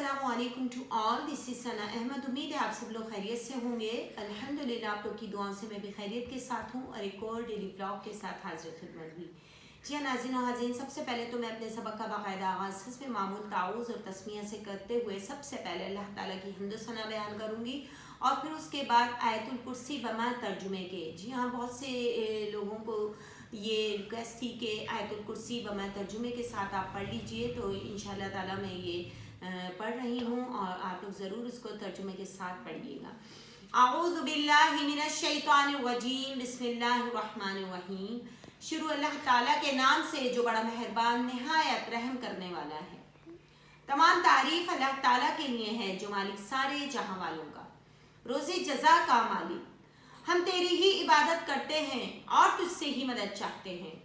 अस्सलामु अलैकुम to all, this is सना अहमद। उम्मीद है आप सब लोग खैरियत से होंगे। अल्हम्दुलिल्लाह आप लोग की दुआओं से मैं भी खैरियत के साथ हूँ और एक और डेली ब्लॉग के साथ हाजिर खिदमत हुई। जी हाँ नाज़रीन और हाज़रीन, सबसे पहले तो मैं अपने सबक का बाकायदा आगाज़ हस्ब मामूल ताऊज़ और तस्मिया से करते हुए सबसे पहले अल्लाह ताला की हम्द सना बयान करूँगी और फिर उसके बाद आयतुल कुर्सी बमा तर्जुमे के। जी हाँ, बहुत से लोगों को ये रिक्वेस्ट थी कि आयतुल कुर्सी बमा तर्जुमे के साथ आप पढ़ लीजिए, तो इंशाअल्लाह ताला मैं ये पढ़ रही हूँ और आप लोग ज़रूर इसको तर्जुमे के साथ पढ़िएगा। आऊज़ु बिल्लाहि मिनश शैतानिर रजीम, बिस्मिल्लाहिर रहमानिर रहीम। शुरू अल्लाह ताला के नाम से जो बड़ा मेहरबान निहायत रहम करने वाला है। तमाम तारीफ अल्लाह ताला के लिए है जो मालिक सारे जहां वालों का, रोज़े जज़ा का मालिक। हम तेरी ही इबादत करते हैं और तुझसे ही मदद चाहते हैं।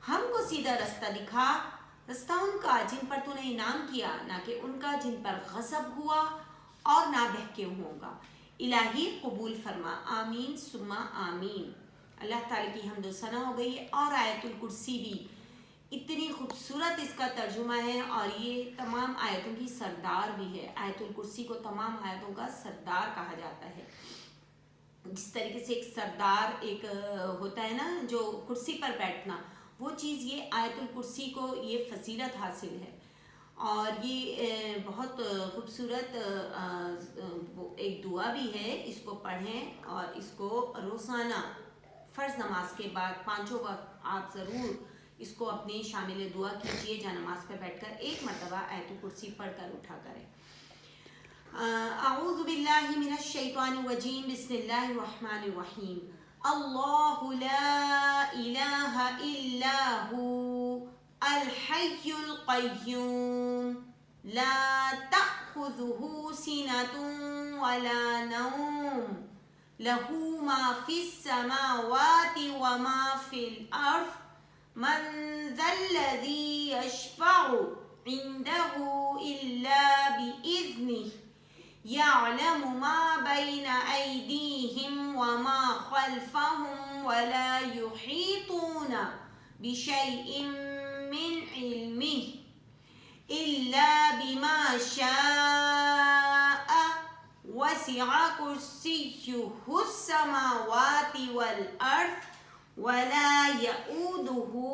हमको सीधा रास्ता दिखा, रास्ता उनका जिन पर तूने इनाम किया, ना कि उनका जिन पर गज़ब हुआ और ना बहके होगा। इलाही कबूल फरमा, आमीन सुम्मा आमीन। अल्लाह ताला की हम्द सना हो गई है। और आयतुल कुर्सी भी इतनी खूबसूरत इसका तर्जुमा है और ये तमाम आयतों की सरदार भी है। आयतुल कुर्सी को तमाम आयतों का सरदार कहा जाता है। जिस तरीके से एक सरदार एक होता है ना, जो कुर्सी पर बैठना, वो चीज़ ये आयतुल कुर्सी को ये फजीलत हासिल है। और ये बहुत खूबसूरत एक दुआ भी है। इसको पढ़ें और इसको रोज़ाना फ़र्ज़ नमाज के बाद 5 वक्त आप ज़रूर इसको अपनी शामिल दुआ कीजिए। जा नमाज पर बैठकर एक मरतबा आयतुल कुर्सी पढ़कर उठा करें। अऊज़ु बिल्लाहि मिनश शैतानिर रजीम, बिस्मिल्लाहिर रहमानिर रहीम। अल्लाहु ला इलाहा इल्ला हु अल हय्युल क़य्यूम ला तअख़ुज़ुहु सिनतुन वला नौम लहू मा फ़िस समावाति व मा फ़िल अर्ज़ मन ज़ल्लज़ी यशफ़अु इंदहु इल्ला बिइज़्निहि यअलमु मा बैना ऐदीहिम व मा ख़ल्फ़हुम व ला युहीतूना बिशैइन मिन इल्मिहि इल्ला बिमा शाअ वसिअ कुर्सियुहुस समावाति वल अर्ज़ व ला यऊदुहु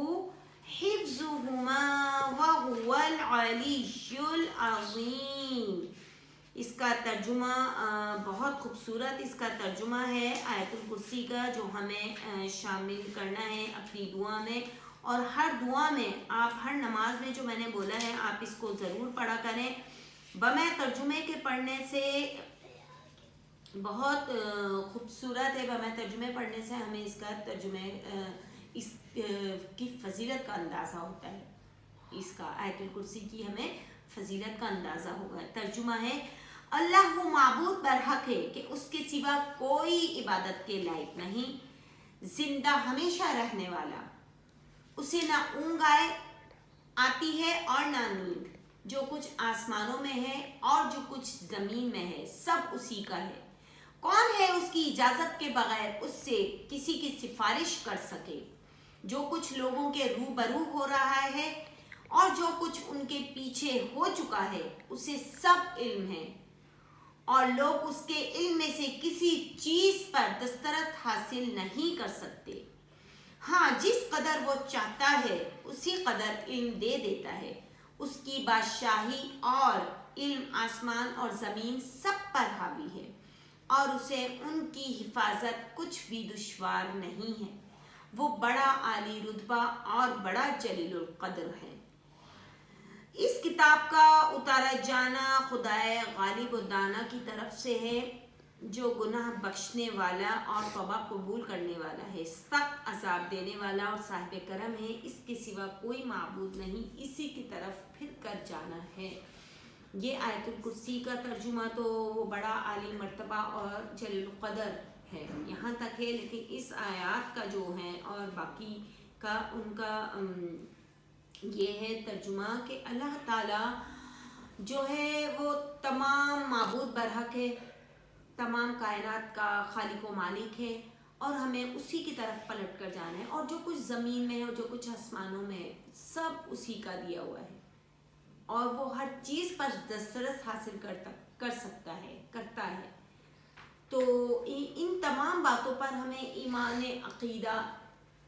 हिफ्ज़ुहुमा व हुवल अलिय्युल अज़ीम। इसका तर्जुमा बहुत खूबसूरत इसका तर्जुमा है आयतुल कुर्सी का, जो हमें शामिल करना है अपनी दुआ में। और हर दुआ में आप हर नमाज में जो मैंने बोला है आप इसको ज़रूर पढ़ा करें। बमे तर्जुमे के पढ़ने से बहुत खूबसूरत है। बमे तर्जुमे पढ़ने से हमें इसका तर्जुमे इस की फजीलत का अंदाज़ा होता है। इसका आयतुल कुर्सी की हमें फजीलत का अंदाज़ा होगा। तर्जुमा है, अल्लाह वो माबूद बरहक है कि उसके सिवा कोई इबादत के लायक नहीं, जिंदा हमेशा रहने वाला, उसे ना ऊँग आती है और ना नींद। जो कुछ आसमानों में है और जो कुछ ज़मीन में है सब उसी का है। कौन है उसकी इजाज़त के बगैर उससे किसी की सिफारिश कर सके। जो कुछ लोगों के रूबरू हो रहा है और जो कुछ उनके पीछे हो चुका है उसे सब इल्म है और लोग उसके इल्म में से किसी चीज़ पर दस्तरस हासिल नहीं कर सकते। हाँ, जिस कदर वो चाहता है उसी कदर इल्म दे देता है। उसकी बादशाही और इल्म आसमान और ज़मीन सब पर हावी है और उसे उनकी हिफाजत कुछ भी दुश्वार नहीं है। वो बड़ा आली रुतबा और बड़ा जलीलुल क़द्र है। इस किताब का उतारा जाना खुदाए गालिब व दाना की तरफ से है, जो गुनाह बख्शने वाला और तौबा कबूल करने वाला है, सख्त अज़ाब देने वाला और साहिब करम है। इसके सिवा कोई माबूद नहीं, इसी की तरफ फिर कर जाना है। ये आयतुल कुर्सी का तर्जुमा तो वो बड़ा आली मर्तबा और जलीलुल क़द्र है, यहाँ तक है। लेकिन इस आयात का जो है और बाकी का उनका ये है तर्जुमा कि अल्लाह ताला जो है वो तमाम माबूद बरहक है, तमाम कायनात का खालिक व मालिक है और हमें उसी की तरफ पलट कर जाना है। और जो कुछ ज़मीन में है और जो कुछ आसमानों में है सब उसी का दिया हुआ है। اور وہ ہر چیز پر دسترس حاصل کر سکتا ہے، کرتا ہے. تو ان تمام باتوں پر ہمیں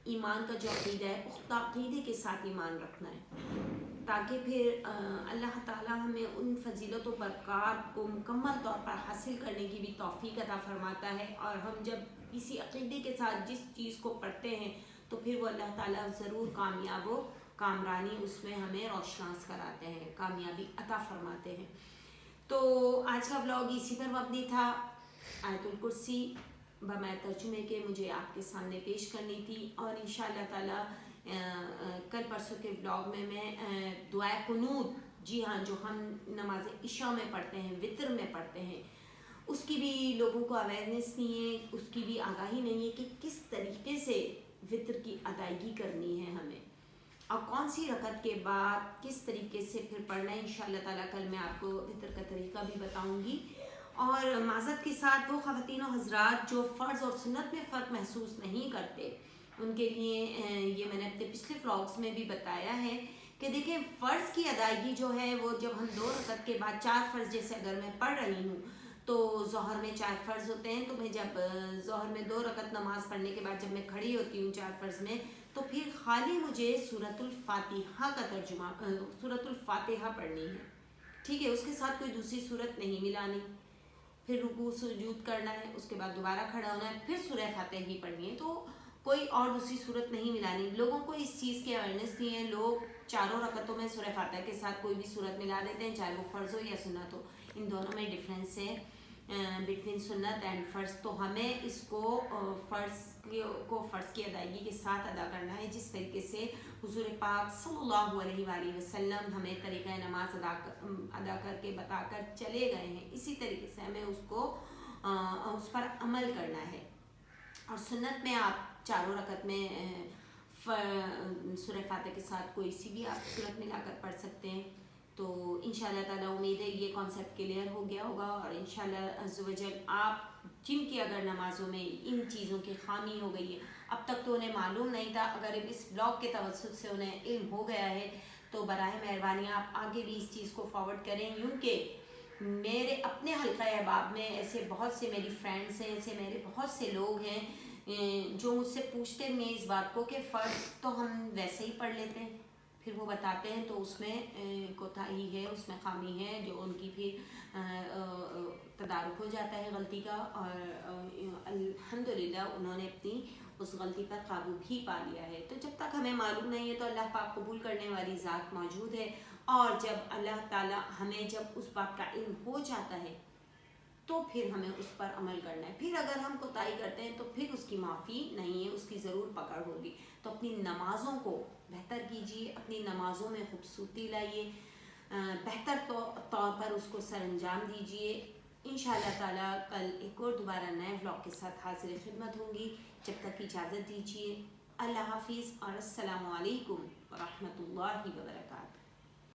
ایمان کا جو عقیدہ ہے پختہ عقیدے کے ساتھ ایمان رکھنا ہے، تاکہ پھر اللہ تعالیٰ ہمیں ان فضیلت و برکات کو مکمل طور پر حاصل کرنے کی بھی توفیق عطا فرماتا ہے. اور ہم جب اسی عقیدے کے ساتھ جس چیز کو پڑھتے ہیں تو پھر وہ اللہ تعالیٰ ضرور کامیاب و کامرانی اس میں ہمیں روشناس کراتے ہیں، کامیابی عطا فرماتے ہیں. تو آج کا ولاگ اسی پر مبنی تھا. آیت الکرسی بمعنی ترجمے کے مجھے آپ کے سامنے پیش کرنی تھی، اور انشاءاللہ تعالیٰ کل پرسوں کے ولاگ میں دعائے قنوت، جی ہاں، جو ہم نماز عشاء میں پڑھتے ہیں، وطر میں پڑھتے ہیں، اس کی بھی لوگوں کو اویئرنیس نہیں ہے، اس کی بھی آگاہی نہیں ہے کہ کس طریقے سے وطر کی ادائیگی کرنی ہے ہمیں، اور کون سی رکعت کے بعد کس طریقے سے پھر پڑھنا ہے. انشاءاللہ تعالیٰ کل میں آپ کو وطر کا طریقہ بھی بتاؤں گی. اور معذرت کے ساتھ وہ خواتین و حضرات جو فرض اور سنت میں فرق محسوس نہیں کرتے، ان کے لیے یہ میں نے اپنے پچھلے ولاگس میں بھی بتایا ہے کہ دیکھیں فرض کی ادائیگی جو ہے وہ جب ہم 2 رکعت کے بعد 4 فرض، جیسے اگر میں پڑھ رہی ہوں تو ظہر میں 4 فرض ہوتے ہیں، تو میں جب ظہر میں 2 رکعت نماز پڑھنے کے بعد جب میں کھڑی ہوتی ہوں 4 فرض میں، تو پھر خالی مجھے سورۃ الفاتحہ کا ترجمہ، سورۃ الفاتحہ پڑھنی ہے. ٹھیک ہے، اس کے ساتھ کوئی دوسری صورت نہیں ملانی. پھر رکوع سجود کرنا ہے، اس کے بعد دوبارہ کھڑا ہونا ہے، پھر سورہ فاتحہ ہی پڑھنی ہے. تو کوئی اور دوسری صورت نہیں ملانی. لوگوں کو اس چیز کی اویئرنیس نہیں ہے. لوگ چاروں رکعتوں میں سورہ فاتحہ کے ساتھ کوئی بھی صورت ملا دیتے ہیں، چاہے وہ فرض ہو یا سنت ہو. ان دونوں میں ڈفرینس ہے بٹوین سنت اینڈ فرض. تو ہمیں اس کو فرض کی ادائیگی کے ساتھ ادا کرنا ہے، جس طریقے سے حضور پاک صلی اللہ علیہ وآلہ وسلم ہمیں طریقہ نماز ادا کر کے بتا کر چلے گئے ہیں. اسی طریقے سے ہمیں اس پر عمل کرنا ہے. اور سنت میں آپ چاروں رکعت میں سورہ فاتحہ کے ساتھ کوئی سی بھی آپ صورت ملا کر پڑھ سکتے ہیں. تو انشاءاللہ تعالیٰ امید ہے یہ کانسیپٹ کلیئر ہو گیا ہوگا، اور انشاءاللہ عز و جل آپ جن کی اگر نمازوں میں ان چیزوں کی خامی ہو گئی ہے، اب تک تو انہیں معلوم نہیں تھا، اگر اس بلاگ کے توسط سے انہیں علم ہو گیا ہے تو براہ مہربانی آپ آگے بھی اس چیز کو فارورڈ کریں. یوں کہ میرے اپنے حلقہ احباب میں ایسے بہت سے میری فرینڈس ہیں، ایسے میرے بہت سے لوگ ہیں جو مجھ سے پوچھتے ہیں اس بات کو کہ فرض تو ہم ویسے ہی پڑھ لیتے ہیں، پھر وہ بتاتے ہیں تو اس میں کوتاہی ہے، اس میں خامی ہے، جو ان کی پھر تدارک ہو جاتا ہے غلطی کا، اور الحمدللہ انہوں نے اپنی اس غلطی پر قابو بھی پا لیا ہے. تو جب تک ہمیں معلوم نہیں ہے تو اللہ پاک قبول کرنے والی ذات موجود ہے، اور جب اللہ تعالیٰ ہمیں جب اس بات کا علم ہو جاتا ہے تو پھر ہمیں اس پر عمل کرنا ہے. پھر اگر ہم کوتاہی کرتے ہیں تو پھر اس کی معافی نہیں ہے، اس کی ضرور پکڑ ہوگی. تو اپنی نمازوں کو بہتر کیجیے، اپنی نمازوں میں خوبصورتی لائیے، بہتر طور پر اس کو سر انجام دیجیے. انشاءاللہ تعالیٰ کل ایک اور دوبارہ نئے ولاگ کے ساتھ حاضر خدمت ہوں گی. جب تک اجازت دیجیے، اللہ حافظ اور السلام علیکم ورحمۃ اللہ وبرکاتہ.